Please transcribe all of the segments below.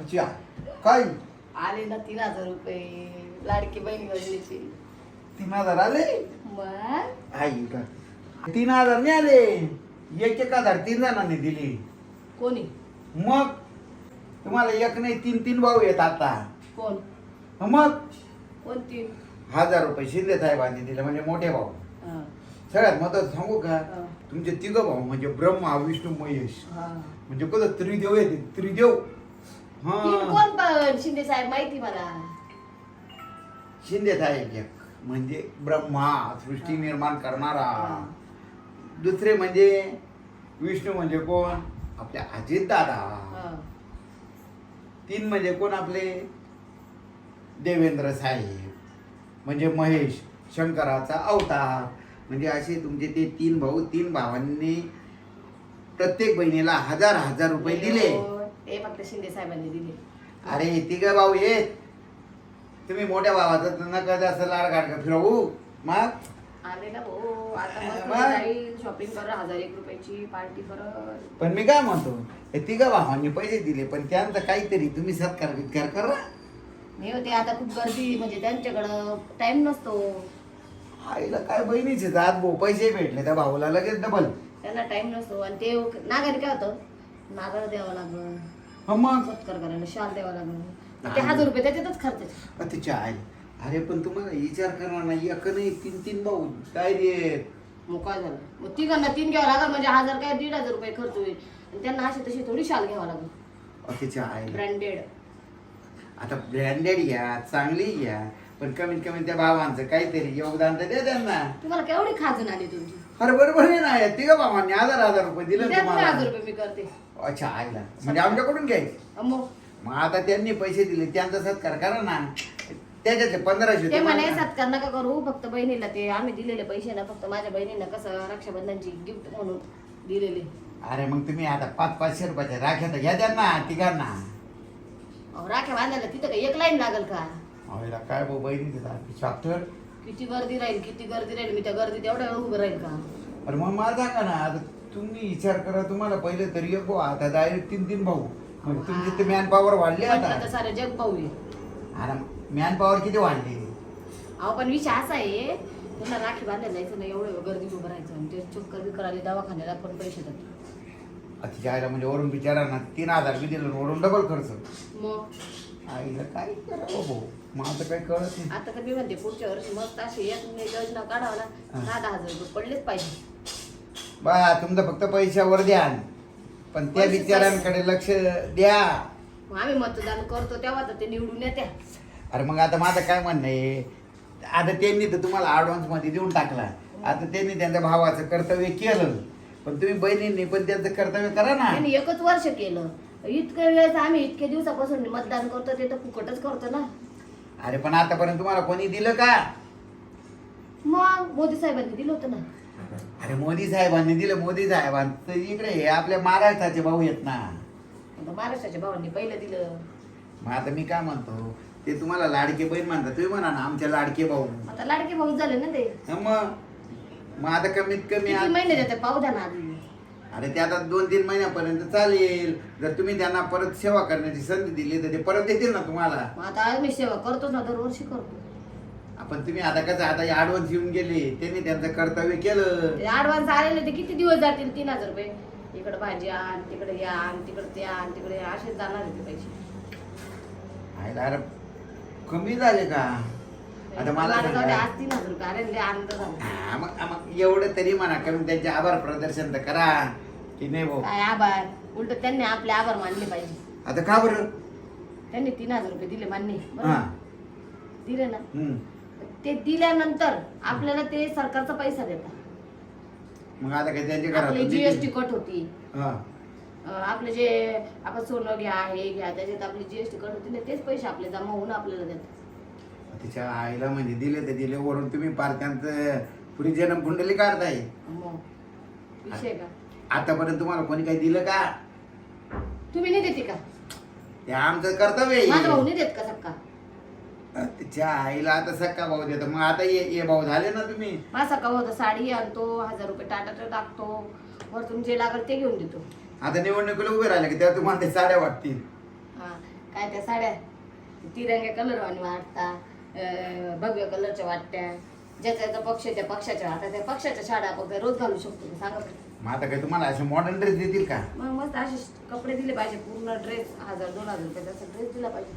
अच्छा काय आले ना 3,000 रुपये लाडकी बहीण योजनेचे. 3,000 आले? मग आई का 3,000 नाही आले, 1,000 3 जणांनी दिली. कोणी मग तुम्हाला एक नाही 3 भाऊ येत आता. कोण मग कोणती 1,000 रुपये शिंदे साहेबांनी दिले, म्हणजे मोठे भाऊ. हा, सगळ्यात महत्वाचं सांगू का, हा, तुमचे 3 भाऊ म्हणजे ब्रह्मा विष्णू महेश, हा. म्हणजे कसं त्रिदेव येते त्रिदेव. तीन कोण पण शिंदे साहेब माहिती मला. शिंदे साहेब एक म्हणजे ब्रह्मा सृष्टी निर्माण करणारा, हा. दुसरे म्हणजे विष्णू म्हणजे कोण आपल्या अजित दादा, हा. 3 म्हणजे कोण आपले देवेंद्र साहेब, म्हणजे महेश शंकराचा अवतार. म्हणजे असे तुमचे ते 3 भाऊ, 3 भावांनी प्रत्येक बहिणीला 1,000 रुपये दिले. ते फक्त शिंदे साहेबांनी दिले. अरे 3 भाऊ येत, तुम्ही मोठ्या भावाचं नका जास्त लाडगाड फिरवू. मग आले ना भाऊ, आता मस्त मग? जाईल शॉपिंग कर, 1,001 रुपयाची पार्टी कर. पण मी काय म्हणतो, हे 3 भावांनी पैसे दिले, पण त्यांचा काहीतरी तुम्ही सत्कार बित्कार करा. नाही होते आता खूप गर्दी, म्हणजे त्यांच्याकडं टाइम नसतो. आईला काय बहिणीचे जात भाऊ पैसे भेटले त्या भाऊला लगेच डबल. त्यांना टाइम नसतो. आणि ते नागाने काय होतं, नागाला द्यावं लागलं, मग सत्कार करायला शाल द्यावं लागलं, ते 1,000 रुपये त्याच्यातच खर्च. तिच्या आई, अरे पण तुम्हाला विचार करणार नाही, एक नाही 3 भाऊ काय रे. मग काय झालं, मग तिघांना 3 घ्यावं लागलं, म्हणजे 1,000 काय 1,500 रुपये खर्च होईल. आणि त्यांना अशी तशी थोडी शाल घ्यावं लागलं, तिच्या आई. ब्रँडेड. आता ब्रँडेड घ्या, चांगली घ्या, पण कमीत कमी त्या भावांचं काहीतरी योगदान तर द्या त्यांना. तुम्हाला केवढी खाजून आली तुमची. अरे बरोबर आहे ना, 3 भावांनी 1,000 रुपये दिले ना द्या तुम्ही तुम्हाला. 1,000 रुपये मी करते. अच्छा आईला, म्हणजे आमच्याकडून घ्यायचे. मग आता त्यांनी पैसे दिले, त्यांचा सत्कार करा ना. त्याच्यातले 1,500 ते म्हणे तुम्हाला. सत्कार नका करू, फक्त बहिणीला ते आम्ही दिलेले पैसे ना, फक्त माझ्या बहिणीला कसं रक्षाबंधनची गिफ्ट म्हणून दिलेले. अरे मग तुम्ही आता 500-500 रुपयाच्या राख्या तर घ्या त्यांना तिघांना. अहो, राख्या बांधायला तिथं काही एक लाईन लागल का. अहो काय भाऊ बहिणी सॉफ्टवेअर. किती गर्दी राहील, किती गर्दी राहील, मी त्या गर्दीत एवढ्या वेळ उभं राहील का. अरे मग मला सांगा ना, आता तुम्ही विचार करा, तुम्हाला पहिले तरी एक भाऊ, आता डायरेक्ट 3 भाऊ. मग तुमची ते मॅन पॉवर वाढली म्हटलं आता. तर सारं जग पाहू आहे. अरे मॅन पॉवर किती वाढली. अहो पण विषय असा आहे, त्यांना राखी बांधायला जायचं नाही, एवढं गर्दीत उभं राहायचं, आणि ते चक्कर बिक्कर आले दवाखान्याला पण पैसे देतात. तिच्या आईला म्हणजे वरून बिचारांना 3,000 बी दिलं, वरून डबल खर्च. मग आईला काय करावं भाऊ, मग आता काय कळत नाही. आता तर मी म्हणते पुढच्या वर्षी मस्त अशी एक योजना काढावं ना, 10,000 रुपये पडलेच पाहिजे. बा तुमचं फक्त पैशावर द्या, पण त्या पैसे- बिचारांकडे लक्ष द्या. मग आम्ही मतदान करतो तेव्हा तर ते निवडून येत्या. अरे मग आता माझं काय म्हणणं आहे, आता त्यांनी तर तुम्हाला ॲडव्हान्स मध्ये देऊन टाकला, आता त्यांनी त्यांच्या भावाचं कर्तव्य केलं, पण तुम्ही बहिणींनी पण त्यांचं कर्तव्य करा ना. त्यांनी एकच वर्ष केलं, इतक्या वेळेस आम्ही इतक्या दिवसापासून मतदान करतो, ते तर फुकटच करतो ना. अरे पण आतापर्यंत तुम्हाला कोणी दिलं का. मग मोदी साहेबांनी दिलं होतं ना. अरे मोदी साहेबांनी दिलं, मोदी साहेबांचं इकडे हे आपल्या महाराष्ट्राचे भाऊ आहेत ना. आता महाराष्ट्राच्या भावांनी पहिलं दिलं. मग आता मी काय म्हणतो, ते तुम्हाला लाडके बहीण म्हणतात, तुम्ही म्हणा ना आमच्या लाडके भाऊ. आता लाडके भाऊ झाले ना ते. मग आता कमीत कमी किती महिने देते पाहू द्या ना आधी. अरे ते आता 2-3 महिन्यापर्यंत चालेल, जर तुम्ही त्यांना परत सेवा करण्याची संधी दिली तर ते परत देतील ना तुम्हाला. मग आता आम्ही सेवा करतो ना, दरवर्षी करतो. आपण तुम्ही आता कसं आता ॲडव्हान्स येऊन गेले, त्यांनी त्यांचं कर्तव्य केलं. ॲडव्हान्स आलेले ते किती दिवस जातील, 3,000 रुपये. इकडे भाजी आण, तिकडे या आण, तिकडे ते आण, तिकडे असेच जाणार आहे ते पैसे. आयला अरे कमी झाले का. आता मला जाऊ सांगा. दे, आज 3,000 रुपये आले, लय आनंद झाला. हा, मग एवढं तरी म्हणा, कमी त्यांचे आभार प्रदर्शन तर करा की नाही भाऊ. काय आभार, उलट त्यांनी आपले आभार मानले पाहिजे. आता का बरं. त्यांनी 3,000 रुपये दिले मान्य, हा. बरोबर? दिले ना. ते दिल्यानंतर आपल्याला ते सरकारचा पैसा देतात. मग आता काय त्यांच्या आपली घरात जीएसटी कट होती. हा. आपले जे आपण सोनं घ्या हे घ्या त्याच्यात आपली जीएसटी कट होती ना, तेच पैसे आपले जमा होऊन आपल्याला देतात. तिच्या आईला म्हणजे दिले तर दिले, वरून तुम्ही पारख्यांचं पुरी जन्म कुंडली काढताय. मग विषय का. आतापर्यंत तुम्हाला कोणी काही दिलं का. तुम्ही नाही देते का. ते आमचं कर्तव्य माझा भाऊ आहे. नाही देत का सक्का. तिच्या आईला आता सक्का भाऊ देतो, मग आता ये भाऊ झाले ना तुम्ही. माझा सक्का भाऊ तर साडी आणतो, 1,000 रुपये टाटा टाकतो, वरतून जे लागेल ते घेऊन देतो. आता निवडणुकीला उभे राहिले की तेव्हा तुम्हाला ते साड्या वाटतील. हा काय त्या साड्या तिरंग्या कलर वाणी वाटता, भगव्या कलरच्या वाटत्या, ज्याचा ज्याचा पक्ष त्या पक्षाच्या, आता त्या पक्षाच्या साड्या आपण काय रोज घालू शकतो का? सांगा बरं. मग आता काय तुम्हाला असे मॉडर्न ड्रेस देतील का? मग मस्त असे कपडे दिले पाहिजे, पूर्ण ड्रेस 1000-2000 रुपयाचा असा ड्रेस दिला पाहिजे.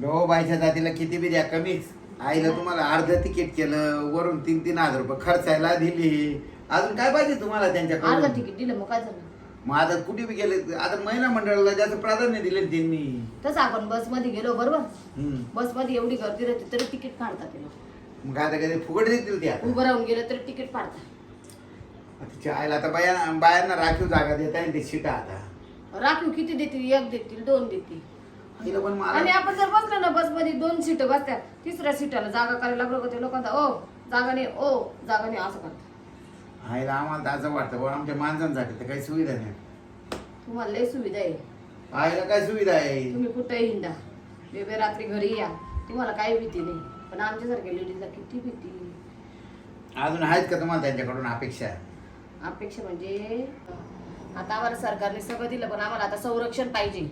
गो बाईच्या जातीला किती बी द्या कमीच. आईला तुम्हाला अर्ध तिकीट केलं, वरून 3-3 हजार रुपये खर्चायला दिली, अजून काय पाहिजे तुम्हाला अर्धा त्यांच्याकडून? तिकीट दिलं मग काय झालं? मग आता कुठे बी गेले, आता महिला मंडळाला जास्त प्राधान्य दिले ना त्यांनी. तसं आपण बसमध्ये गेलो बरोबर, हम्म. बसमध्ये एवढी गर्दी राहते तरी तिकीट फाडतात ते लोक. मग आता कधी फुकट देतील ते आता? उभं राहून गेलं तरी तिकीट फाडतात. तिच्या आईला आता बायांना राखीव जागा देत आहे ते शिटा आता. राखीव किती देतील? 1 देतील, 2 देतील. आईला पण आणि मला आपण जर बसलो ना बसमध्ये 2 सीट बसतात, तिसऱ्या सीटाला जागा करायला लागलो का ते लोकांचा ओ जागा नाही, ओ जागा नाही असं करतात. आईला आम्हाला तर असं वाटतं बा आमच्या माणसांसाठी तर काही सुविधा नाही. तुम्हाला लय सुविधा आहे, आईला काय सुविधा आहे? तुम्ही कुठेही हिंडा, बेबे रात्री घरी या, तुम्हाला काही भीती नाही. पण आमच्यासारख्या लेडीजला किती भीती. अजून आहेत का तुम्हाला त्यांच्याकडून अपेक्षा? अपेक्षा म्हणजे आता आम्हाला सरकारने सगळं दिलं, पण आम्हाला आता संरक्षण पाहिजे.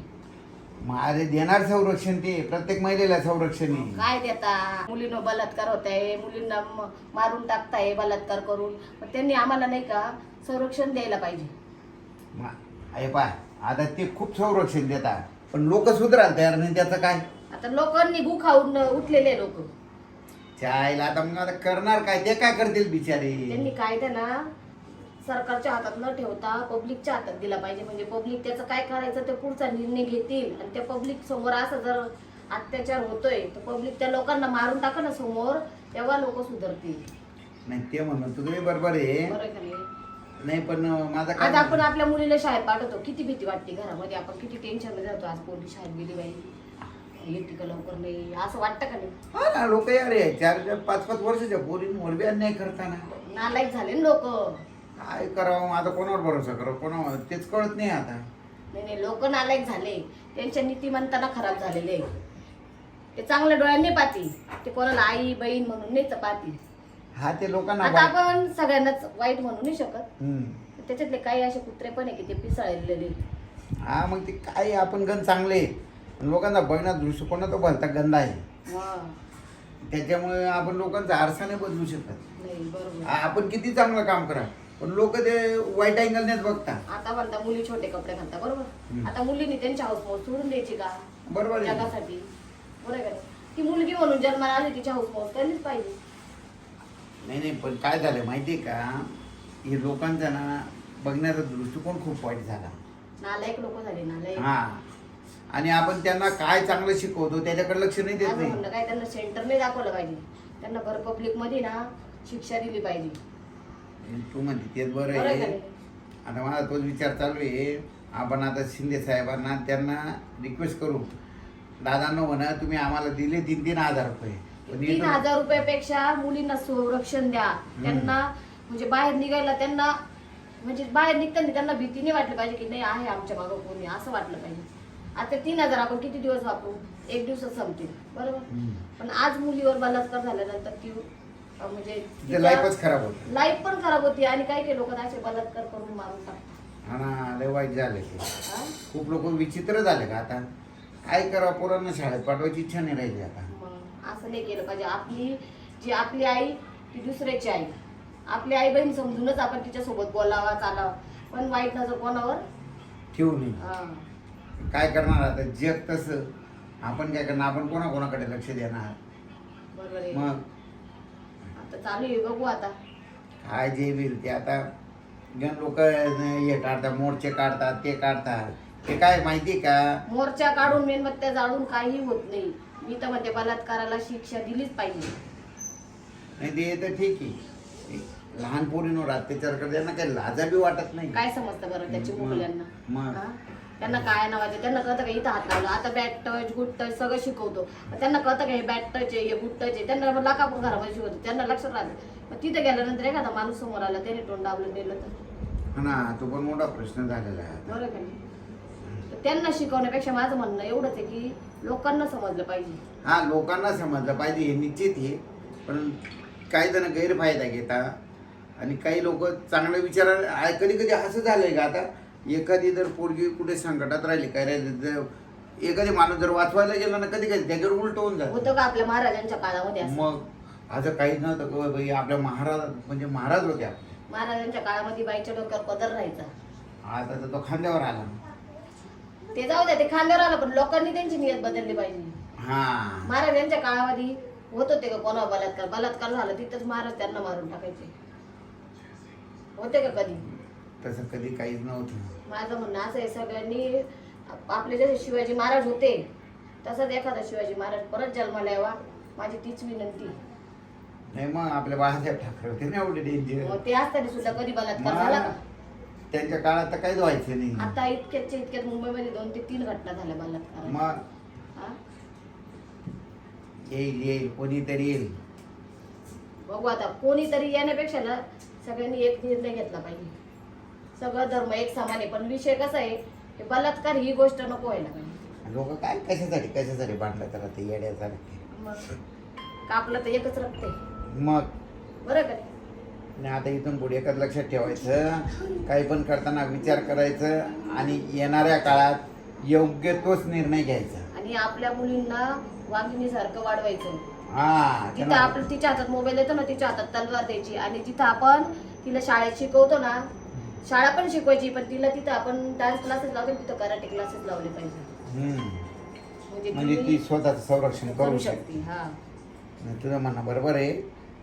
मग अरे देणार संरक्षण, ते प्रत्येक महिलेला संरक्षण आहे. काय देता? मुलींना बलात्कार होत आहे, मुलींना मारून टाकताय बलात्कार करून, पण त्यांनी आम्हाला नाही का संरक्षण द्यायला पाहिजे. अरे पा आता ते खूप संरक्षण देतात, पण लोक सुधारायला तयार नाही. त्याचं काय? आता लोकांनी गु खाऊन उठलेले लोक, चायला आता मग आता करणार काय? ते काय करतील बिचारे? त्यांनी कायदा ना सरकारच्या हातात न ठेवता पब्लिकच्या हातात दिला पाहिजे. म्हणजे पब्लिक त्याचं काय करायचं ते पुढचा निर्णय घेतील, आणि त्या पब्लिक समोर असं जर अत्याचार होतोय तर पब्लिक त्या लोकांना मारून टाका ना समोर, तेव्हा लोक सुधारतील. नाही ते म्हणून तुम्ही बरोबर आहे. बरं का नाही? नाही पण माझा आज काय आपण आपल्या मुलीला शाळेत पाठवतो, किती भीती वाटते घरामध्ये, आपण किती टेन्शन मध्ये जातो. आज पोरगी शाळेत गेली बाई, येते का लवकर नाही, असं वाटतं का नाही? लोक अरे 4-5 वर्षाच्या पोरींवर बी अन्याय करताना नालायक झाले ना लोक. काय करावं आता? कोणावर भरोसा करावं, कोणावर तेच कळत नाही आता. नाही लोक नालायक झाले, त्यांच्या नीतिमंताना खराब झालेले. ते चांगल्या डोळ्यांनी पाहती, ते कोणाला आई बहीण म्हणून नाही पाहती. हा ते लोकांना आता आपण सगळ्यांनाच वाईट म्हणू नाही शकत. हम्म. त्याच्यातले काही असे कुत्रे पण आहे की ते पिसाळलेले. हा मग ते काय आपण गण चांगले, लोकांचा बघण्याचा दृष्टिकोन तो भलता गंदा आहे. त्याच्यामुळे आपण लोकांचा आरसा नाही बदलू शकत. नाही बरोबर. आपण किती चांगलं काम करा, पण लोक ते वाईट अँगलनेच बघता. आता म्हणता मुली छोटे कपडे घालता बरोबर, आता मुलींनी त्यांच्या हाऊसमौज सोडून द्यायची का बरोबर आहे. जगासाठी? बरोबर आहे का? ती मुलगी म्हणून जन्माला आली, तिच्या हाऊसमौज केलीच पाहिजे. नाही पण काय झालं माहितीये का, हे लोकांचा ना बघण्याचा दृष्टिकोन खूप वाईट झाला. नालायक लोक झाले नालायक. हा, आणि आपण त्यांना काय चांगलं शिकवतो त्याच्याकडे लक्ष नाही देत माझं नाही. म्हणणं काय, त्यांना सेंटर नाही दाखवलं पाहिजे, त्यांना भर पब्लिक मध्ये ना शिक्षा दिली पाहिजे. तू म्हणते तेच बरं बरोबर आहे का आहे. नाही? आता मला तोच विचार चालू आहे. आपण आता शिंदे साहेबांना त्यांना रिक्वेस्ट करू, दादांनो म्हणा तुम्ही आम्हाला दिले 3-3 हजार रुपये, पण 3000 रुपयापेक्षा मुलींना संरक्षण द्या. त्यांना म्हणजे बाहेर निघायला, त्यांना म्हणजे बाहेर निघताना त्यांना भीती नाही वाटली पाहिजे की नाही आहे आमच्या मागं कोणी, असं वाटलं पाहिजे. आता 3000 आपण किती दिवस वापरू? 1 दिवसात संपतील बरोबर. पण आज मुलीवर बलात्कार झाल्यानंतर ती म्हणजे लाईफच खराब होत. लाईफ पण खराब होती, आणि काही काही लोक असे बलात्कार करून मारून टाकतात. हा ना, लय वाईट झाले ते. हा? खूप लोक विचित्र झाले का आता. काय करा, पोरांना शाळेत पाठवायची इच्छा नाही राहिली आता. मग असं नाही केलं पाहिजे. आपली आई ती दुसऱ्याची आई, आपली आई बहीण समजूनच आपण तिच्यासोबत बोलावा चालावा, पण वाईट नजर कोणावर ठेवू नये. हा. काय करणार आता, जग तसं. आपण काय करणार, आपण कोणाकोणाकडे लक्ष देणार? बरोबर आहे. मग आता चालू आहे, बघू आता काय जे होईल ते. आता गण लोक हे काढतात, मोर्चे काढतात, ते काढतात. ते काय माहिती का, मोर्चा काढून मेणबत्त्या जाळून काही होत नाही. मी तर म्हणते बलात्काराला शिक्षा दिलीच पाहिजे. नाही ते तर ठीक आहे. लहान पोरींवर अत्याचार करतात, त्यांना काही लाजा बी वाटत नाही. काय समजतं बरं त्याच्या मग- मुलांना? मग. हा? त्यांना काय नावायचं, त्यांना कळतं का इथं हात लावला, आता बॅट टच गुड टच सगळं शिकवतो. त्यांना कळतं का हे बॅट टच आहे, हे गुड टच आहे, त्यांना लाखापूर घरामध्ये शिकवतो, त्यांना लक्षात राहतं. मग तिथे गेल्यानंतर एखादा माणूस समोर आला, त्याने तोंड दाबलं नेलं तर हा ना, तो पण मोठा प्रश्न झालेला आहे आता. बरं का नाही? तर त्यांना शिकवण्यापेक्षा माझं म्हणणं एवढंच आहे की लोकांना समजलं पाहिजे. हा, लोकांना समजलं पाहिजे हे निश्चित आहे, पण काही जण गैरफायदा घेतात, आणि काही लोक चांगलं विचार. कधी कधी असं झालंय का, आता एखादी जर पोरगी कुठे संकटात राहिली, काय राहिली, एखादी माणूस जर वाचवायला गेला ना कधी कधी त्याच्यावर उलट होऊन जात. होतं का आपल्या महाराजांच्या काळामध्ये असं? मग असं काहीच नव्हतं का बाई, आपल्या महाराज म्हणजे महाराज होत्या. महाराजांच्या काळामध्ये बाईच्या डोक्यावर पदर राहायचा. आता तर तो खांद्यावर आला. ते जाऊ द्या, ते खांद्यावर आलं, पण लोकांनी त्यांची नियत बदलली पाहिजे. हा महाराजांच्या काळामध्ये होत होते का कोणावर बलात्कार झाला तिथंच महाराज त्यांना मारून टाकायचे होते का कधी? तसं कधी काहीच नव्हतं. माझं म्हणणं असं आहे, सगळ्यांनी आपले जसे शिवाजी महाराज होते तसंच एखादा शिवाजी महाराज परत जन्माला यावा, माझी तीच विनंती. नाही मग आपल्या बाळासाहेब ठाकरे होते ना एवढे डेंजर. मग ते असताना सुद्धा कधी बलात्कार झाला का? त्यांच्या काळात तर काहीच व्हायचं नाही. आता इतक्यात मुंबईमध्ये 2 ते 3 घटना झाल्या बलात्कार. मग येईल कोणीतरी येईल. बघू आता, कोणीतरी येण्यापेक्षा ना सगळ्यांनी एक निर्णय घेतला पाहिजे. सगळं धर्म एक समान आहे, पण विषय कसा आहे, हे बलात्कार ही गोष्ट नको व्हायला पाहिजे. लोक काय कशासाठी भांडलं तर ते येड्यासारखे. मग कापलं तर एकच रक्त आहे, मग बरं का? नाही आता इथून पुढे एकच लक्षात ठेवायचं, काही पण करताना विचार करायचं आणि येणाऱ्या काळात योग्य तोच निर्णय घ्यायचा. आणि आपल्या मुलींना वाघिणीसारखं वाढवायचं. हा जिथं आपण तिच्या हातात मोबाईल देतो ना, तिच्या हातात तलवार द्यायची. आणि जिथं आपण तिला शाळेत शिकवतो ना, शाळा पण शिकवायची, पण तिला तिथं आपण डान्स क्लासेस लावतो, तिथं कराटे क्लासेस लावले पाहिजे. म्हणजे ती स्वतःचं संरक्षण करू शकते. शकते. हा, तुझं म्हणणं बरोबर आहे.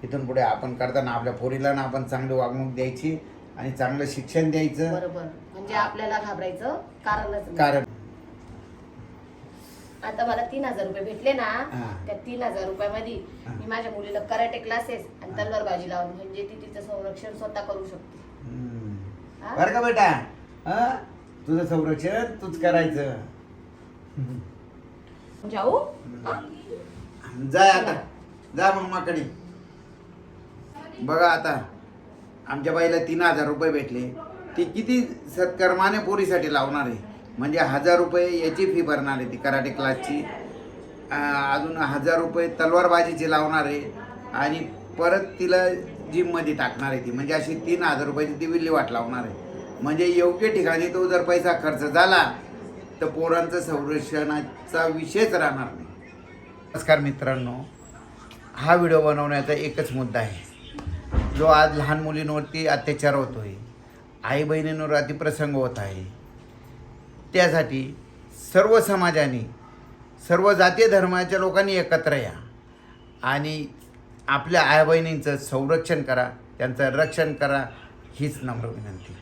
इथून पुढे आपण करताना आपल्या पोरीला ना आपण चांगली वागणूक द्यायची आणि चांगलं शिक्षण द्यायचं. बरोबर. म्हणजे आपल्याला घाबरायचं कारणच नाही. कारण आता मला 3,000 रुपये भेटले ना, हा. त्या 3,000 रुपयामध्ये हा. मी माझ्या मुलीला कराटे क्लासेस आणि तलवारबाजी लावून, म्हणजे ती तिचं संरक्षण स्वतः करू शकते. हा? बरं का बेटा, हा? तुझं संरक्षण तूच करायचं. जाऊ? जाय आता, जा मग माकडे. बघा आता आमच्या बाईला 3,000 रुपये भेटले. ती किती सत्कर्माने पोरीसाठी लावणार आहे. म्हणजे 1,000 रुपये याची फी भरणार आहे ती कराटे क्लासची, अजून 1,000 रुपये तलवारबाजीची लावणार आहे आणि परत तिला जिममध्ये टाकणार आहे ती. म्हणजे अशी 3,000 रुपयाची ती विल्हेवाट लावणार आहे. म्हणजे योग्य ठिकाणी तो जर पैसा खर्च झाला तर पोरांचं संरक्षणाचा विषयच राहणार नाही. नमस्कार मित्रांनो, हा व्हिडिओ बनवण्याचा एकच मुद्दा आहे, जो आज लहान मुलींवरती अत्याचार होतो आहे, आई बहिणींवर अतिप्रसंग होत आहे. त्यासाठी सर्व समाजाने, सर्व जातीय धर्माच्या लोकांनी एकत्र या आणि आपल्या आई बहिणींचं संरक्षण करा, त्यांचं रक्षण करा, हीच नम्र विनंती.